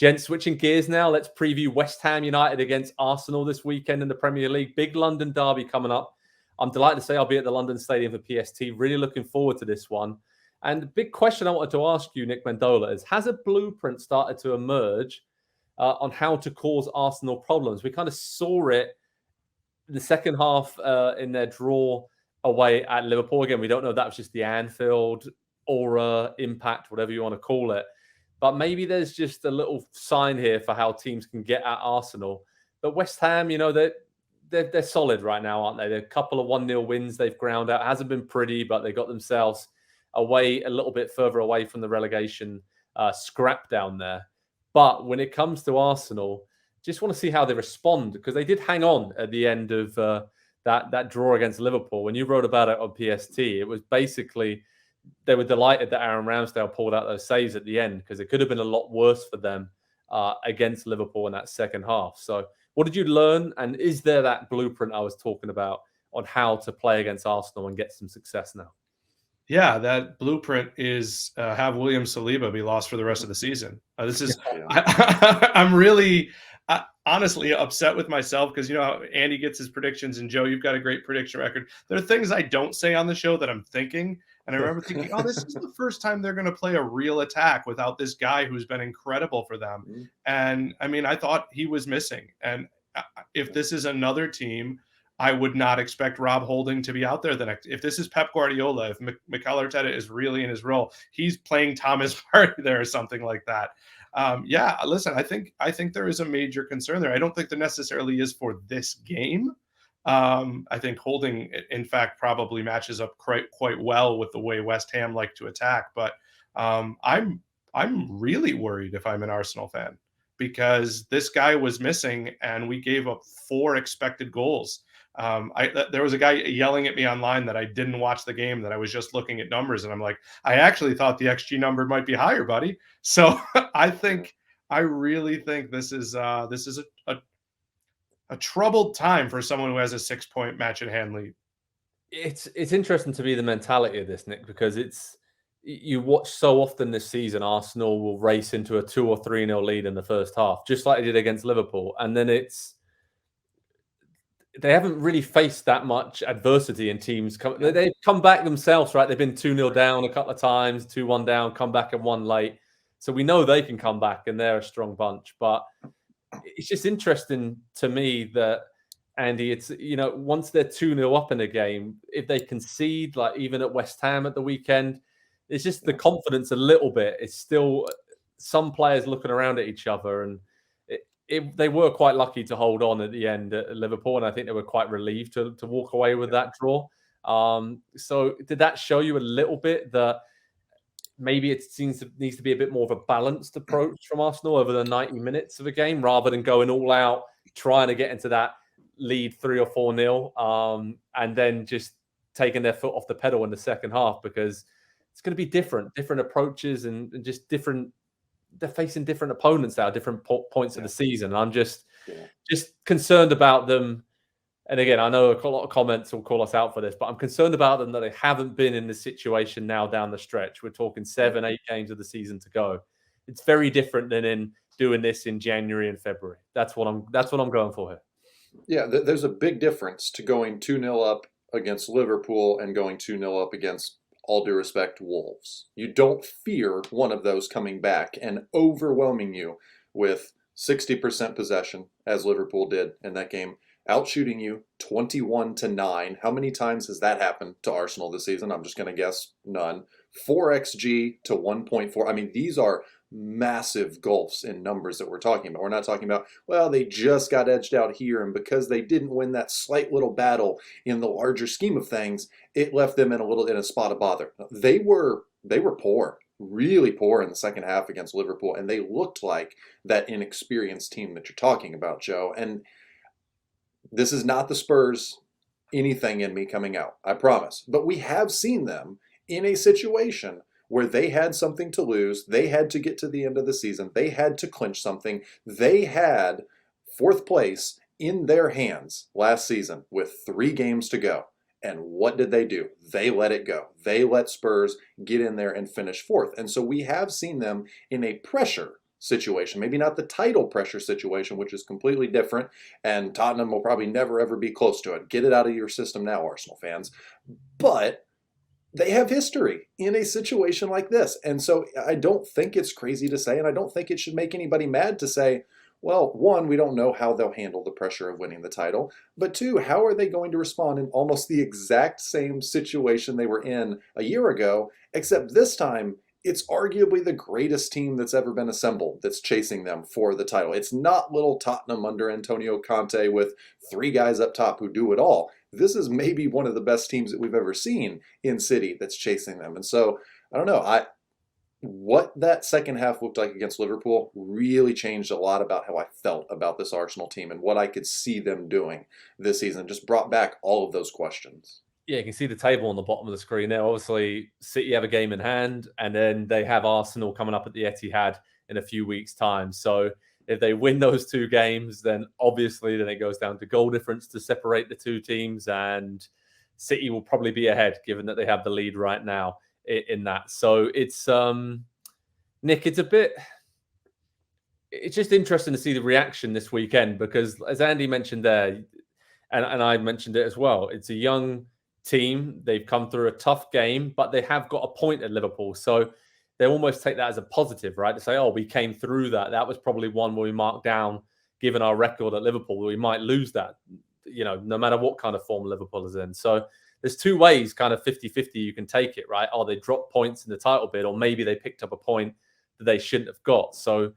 Gents, switching gears now, let's preview West Ham United against Arsenal this weekend in the Premier League. Big London derby coming up. I'm delighted to say I'll be at the London Stadium for PST. Really looking forward to this one. And the big question I wanted to ask you, Nick Mendola, is has a blueprint started to emerge on how to cause Arsenal problems? We kind of saw it in the second half in their draw away at Liverpool. Again, we don't know if that was just the Anfield aura, impact, whatever you want to call it. But maybe there's just a little sign here for how teams can get at Arsenal. But West Ham, you know, they're solid right now, aren't they? They're a couple of 1-0 wins they've ground out. It hasn't been pretty, but they got themselves away a little bit further away from the relegation scrap down there. But when it comes to Arsenal, just want to see how they respond, because they did hang on at the end of that draw against Liverpool. When you wrote about it on PST, it was basically they were delighted that Aaron Ramsdale pulled out those saves at the end, because it could have been a lot worse for them against Liverpool in that second half. So what did you learn? And is there that blueprint I was talking about on how to play against Arsenal and get some success now? Yeah, that blueprint is have William Saliba be lost for the rest of the season. This is I'm really honestly upset with myself, because you know how Andy gets his predictions, and Joe, you've got a great prediction record. There are things I don't say on the show that I'm thinking, and I remember thinking, oh, this is the first time they're going to play a real attack without this guy who's been incredible for them. Mm-hmm. And I mean, I thought he was missing. And if this is another team, I would not expect Rob Holding to be out there the next. If this is Pep Guardiola, if Mikel Arteta is really in his role, he's playing Thomas Partey there or something like that. Yeah, listen, I think there is a major concern there. I don't think there necessarily is for this game. I think Holding, in fact, probably matches up quite well with the way West Ham like to attack. But I'm really worried if I'm an Arsenal fan, because this guy was missing and we gave up 4 expected goals. There was a guy yelling at me online that I didn't watch the game, that I was just looking at numbers, and I'm like, I actually thought the XG number might be higher, buddy. So I really think this is a troubled time for someone who has a 6-point match in hand lead. It's interesting to be the mentality of this, Nick, because you watch so often this season, Arsenal will race into a 2 or 3-0 lead in the first half, just like they did against Liverpool, and then they haven't really faced that much adversity in teams. They've come back themselves, right? They've been 2-0 down a couple of times, 2-1 down, come back and 1 late. So we know they can come back, and they're a strong bunch. But it's just interesting to me that, Andy, it's, you know, once they're 2-0 up in a game, if they concede, like even at West Ham at the weekend, it's just the confidence a little bit. It's still some players looking around at each other, and they were quite lucky to hold on at the end at Liverpool, and I think they were quite relieved to walk away with that draw. So did that show you a little bit that maybe it needs to be a bit more of a balanced approach from Arsenal over the 90 minutes of a game, rather than going all out, trying to get into that lead 3 or 4-0, and then just taking their foot off the pedal in the second half, because it's going to be different approaches and just different. They're facing different opponents now at different points of the season. I'm just concerned about them. And again, I know a lot of comments will call us out for this, but I'm concerned about them that they haven't been in this situation now down the stretch. We're talking 7, 8 games of the season to go. It's very different than in doing this in January and February. That's what I'm going for here. Yeah, there's a big difference to going 2-0 up against Liverpool and going 2-0 up against, all due respect, Wolves. You don't fear one of those coming back and overwhelming you with 60% possession, as Liverpool did in that game, outshooting you 21-9. How many times has that happened to Arsenal this season? I'm just going to guess none. 4xG to 1.4. I mean, these are massive gulfs in numbers that we're talking about. We're not talking about, well, they just got edged out here, and because they didn't win that slight little battle in the larger scheme of things, it left them in a spot of bother. They were poor, really poor in the second half against Liverpool, and they looked like that inexperienced team that you're talking about, Joe. And this is not the Spurs anything in me coming out, I promise. But we have seen them in a situation where they had something to lose. They had to get to the end of the season. They had to clinch something. They had 4th place in their hands last season with 3 games to go. And what did they do? They let it go. They let Spurs get in there and finish 4th. And so we have seen them in a pressure situation, maybe not the title pressure situation, which is completely different. And Tottenham will probably never, ever be close to it. Get it out of your system now, Arsenal fans. But they have history in a situation like this. And so I don't think it's crazy to say, and I don't think it should make anybody mad to say, well, one, we don't know how they'll handle the pressure of winning the title. But two, how are they going to respond in almost the exact same situation they were in a year ago, except this time it's arguably the greatest team that's ever been assembled that's chasing them for the title. It's not little Tottenham under Antonio Conte with 3 guys up top who do it all. This is maybe one of the best teams that we've ever seen in City that's chasing them. And so, I don't know, what that second half looked like against Liverpool really changed a lot about how I felt about this Arsenal team and what I could see them doing this season. Just brought back all of those questions. Yeah, you can see the table on the bottom of the screen there. Obviously, City have a game in hand, and then they have Arsenal coming up at the Etihad in a few weeks' time. So if they win those 2 games, then obviously then it goes down to goal difference to separate the 2 teams, and City will probably be ahead, given that they have the lead right now in that. So it's Nick, it's just interesting to see the reaction this weekend, because as Andy mentioned there, and I mentioned it as well, it's a young team. They've come through a tough game, but they have got a point at Liverpool. So they almost take that as a positive, right? To say, oh, we came through that. That was probably one where we marked down, given our record at Liverpool, we might lose that, no matter what kind of form Liverpool is in. So there's 2 ways, kind of 50-50 you can take it, right? Oh, they dropped points in the title bid, or maybe they picked up a point that they shouldn't have got. So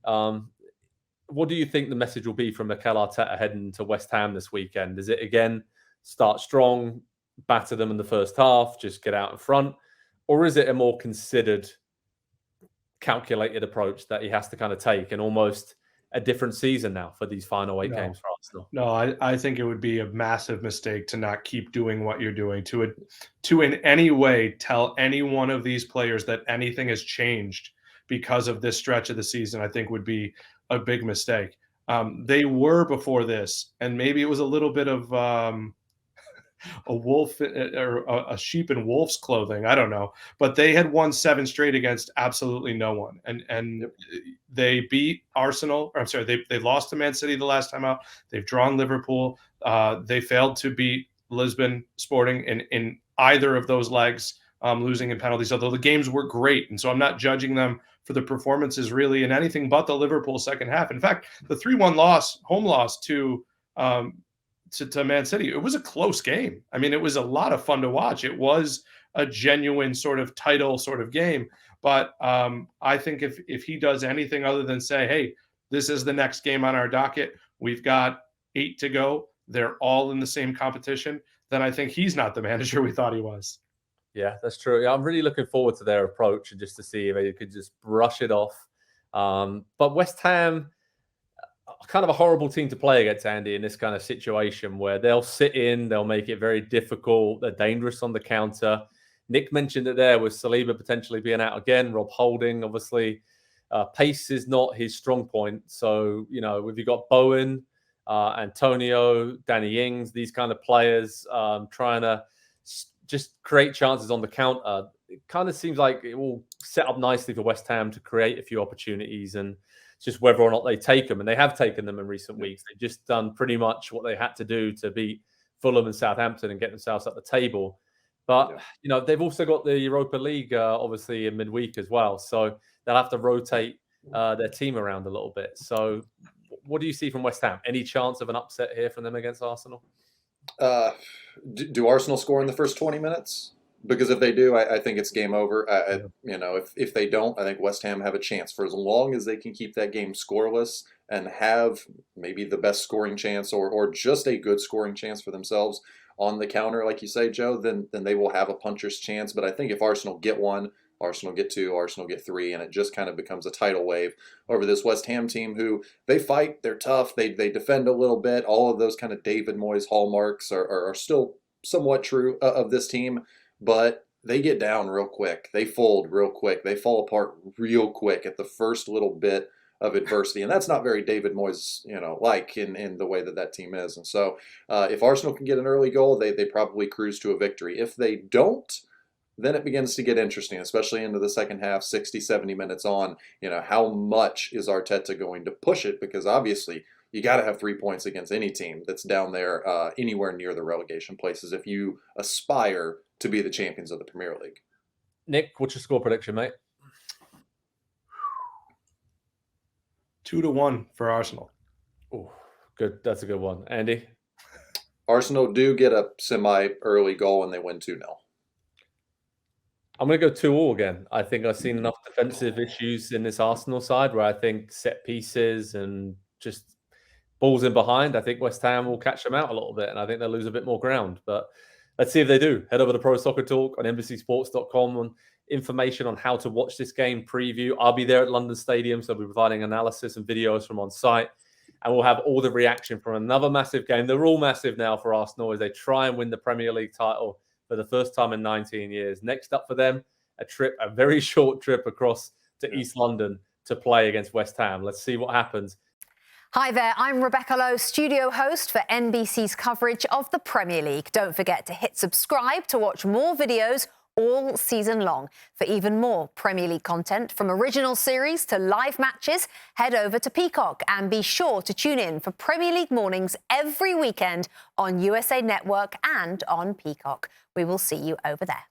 what do you think the message will be from Mikel Arteta heading to West Ham this weekend? Is it, again, start strong, batter them in the first half, just get out in front? Or is it a more considered, calculated approach that he has to kind of take, and almost a different season now for these final 8 games for Arsenal? No, I think it would be a massive mistake to not keep doing what you're doing, to in any way tell any one of these players that anything has changed because of this stretch of the season. I think would be a big mistake. They were before this, and maybe it was a little bit of a wolf or a sheep in wolf's clothing. I don't know, but they had won 7 straight against absolutely no one, and they beat Arsenal. Or I'm sorry, they lost to Man City the last time out. They've drawn Liverpool. They failed to beat Lisbon Sporting in either of those legs, losing in penalties. Although the games were great, and so I'm not judging them for the performances really in anything but the Liverpool second half. In fact, the 3-1 home loss to Man City, it was a close game. I mean, it was a lot of fun to watch. It was a genuine sort of title sort of game. But I think if he does anything other than say, hey, this is the next game on our docket, we've got 8 to go, they're all in the same competition, then I think he's not the manager we thought he was. Yeah, that's true. Yeah, I'm really looking forward to their approach, and just to see if they could just brush it off. But West Ham, kind of a horrible team to play against, Andy, in this kind of situation where they'll sit in, they'll make it very difficult. They're dangerous on the counter. Nick mentioned it there with Saliba potentially being out again, Rob Holding, obviously. Pace is not his strong point. So, if you've got Bowen, Antonio, Danny Ings, these kind of players trying to just create chances on the counter, it kind of seems like it will set up nicely for West Ham to create a few opportunities, and it's just whether or not they take them. And they have taken them in recent weeks. They've just done pretty much what they had to do to beat Fulham and Southampton and get themselves at the table. But, they've also got the Europa League, obviously, in midweek as well. So they'll have to rotate their team around a little bit. So what do you see from West Ham? Any chance of an upset here from them against Arsenal? Do Arsenal score in the first 20 minutes? Because if they do, I think it's game over. If they don't, I think West Ham have a chance. For as long as they can keep that game scoreless and have maybe the best scoring chance or just a good scoring chance for themselves on the counter, like you say, Joe, then they will have a puncher's chance. But I think if Arsenal get 1, Arsenal get 2, Arsenal get 3, and it just kind of becomes a tidal wave over this West Ham team who they fight, they're tough, they defend a little bit. All of those kind of David Moyes hallmarks are still somewhat true of this team, but they get down real quick. They fold real quick. They fall apart real quick at the first little bit of adversity. And that's not very David Moyes, like in the way that team is. And so if Arsenal can get an early goal, they probably cruise to a victory. If they don't, then it begins to get interesting, especially into the second half, 60, 70 minutes on. How much is Arteta going to push it? Because obviously you got to have 3 points against any team that's down there anywhere near the relegation places if you aspire to be the champions of the Premier League. Nick, what's your score prediction, mate? 2-1 for Arsenal. Oh, good. That's a good one. Andy? Arsenal do get a semi-early goal and they win 2-0. I'm going to go 2-2 again. I think I've seen enough defensive issues in this Arsenal side where I think set pieces and just balls in behind, I think West Ham will catch them out a little bit, and I think they'll lose a bit more ground. But let's see if they do. Head over to Pro Soccer Talk on NBCSports.com on information on how to watch this game preview. I'll be there at London Stadium, so I'll be providing analysis and videos from on site. And we'll have all the reaction from another massive game. They're all massive now for Arsenal as they try and win the Premier League title for the first time in 19 years. Next up for them, a very short trip across to East London to play against West Ham. Let's see what happens. Hi there, I'm Rebecca Lowe, studio host for NBC's coverage of the Premier League. Don't forget to hit subscribe to watch more videos all season long. For even more Premier League content, from original series to live matches, head over to Peacock and be sure to tune in for Premier League mornings every weekend on USA Network and on Peacock. We will see you over there.